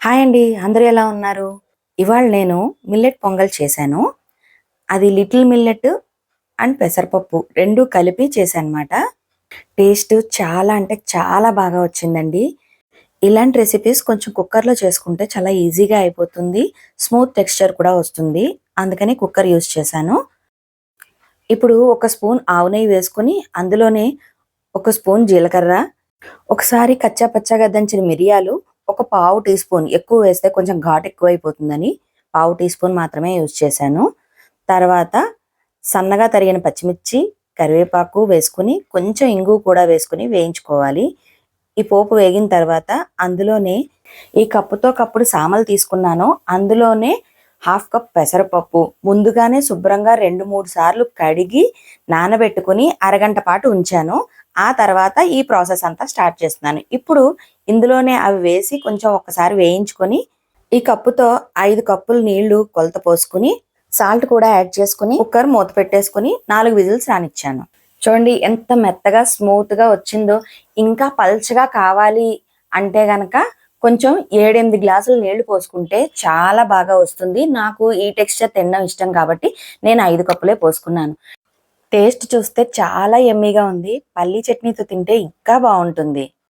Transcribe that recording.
Hi అండి, అందరూ ఎలా ఉన్నారు? ఇవాళ నేను మిల్లెట్ పొంగల్ చేశాను. అది లిటిల్ మిల్లెట్ అండ్ పెసరపప్పు 2 కలిపి చేశానన్నమాట. టేస్ట్ చాలా అంటే చాలా బాగా వచ్చిందండి. ఇలాంటి రెసిపీస్ కొంచెం కుక్కర్‌లో చేసుకుంటే చాలా ఈజీగా అయిపోతుంది. స్మూత్ టెక్స్చర్ కూడా వస్తుంది. అందుకని కుక్కర్ యూజ్ చేశాను. ఇప్పుడు ఒక స్పూన్ ఆవు నెయ్యి వేసుకొని అందులోనే ఒక స్పూన్ జీలకర్ర, ఒకసారి కచ్చా పచ్చాగా దంచిన మిరియాలు, ఒక పావు టీ స్పూన్, ఎక్కువ వేస్తే కొంచెం ఘాటు ఎక్కువైపోతుందని పావు టీ స్పూన్ మాత్రమే యూజ్ చేశాను. తర్వాత సన్నగా తరిగిన పచ్చిమిర్చి, కరివేపాకు వేసుకొని కొంచెం ఇంగువ కూడా వేసుకొని వేయించుకోవాలి. ఈ పోపు వేగిన తర్వాత అందులోనే ఈ కప్పుతో కప్పుడు సామలు తీసుకున్నాను. అందులోనే హాఫ్ కప్ పెసరపప్పు ముందుగానే శుభ్రంగా 2-3 సార్లు కడిగి నానబెట్టుకుని అరగంట పాటు ఉంచాను. ఆ తర్వాత ఈ ప్రాసెస్ అంతా స్టార్ట్ చేస్తున్నాను. ఇప్పుడు ఇందులోనే అవి వేసి కొంచెం ఒక్కసారి వేయించుకొని ఈ కప్పుతో 5 కప్పులు నీళ్లు కొలత పోసుకుని సాల్ట్ కూడా యాడ్ చేసుకుని కుక్కర్ మూత పెట్టేసుకుని 4 విజిల్స్ రానిచ్చాను. చూడండి ఎంత మెత్తగా స్మూత్గా వచ్చిందో. ఇంకా పల్చగా కావాలి అంటే గనక కొంచెం 7-8 గ్లాసులు నీళ్లు పోసుకుంటే చాలా బాగా వస్తుంది. నాకు ఈ టెక్స్చర్ తినడం ఇష్టం కాబట్టి నేను 5 కప్పులే పోసుకున్నాను. టేస్ట్ చూస్తే చాలా యమ్మీగా ఉంది. పల్లీ చట్నీతో తింటే ఇంకా బాగుంటుంది.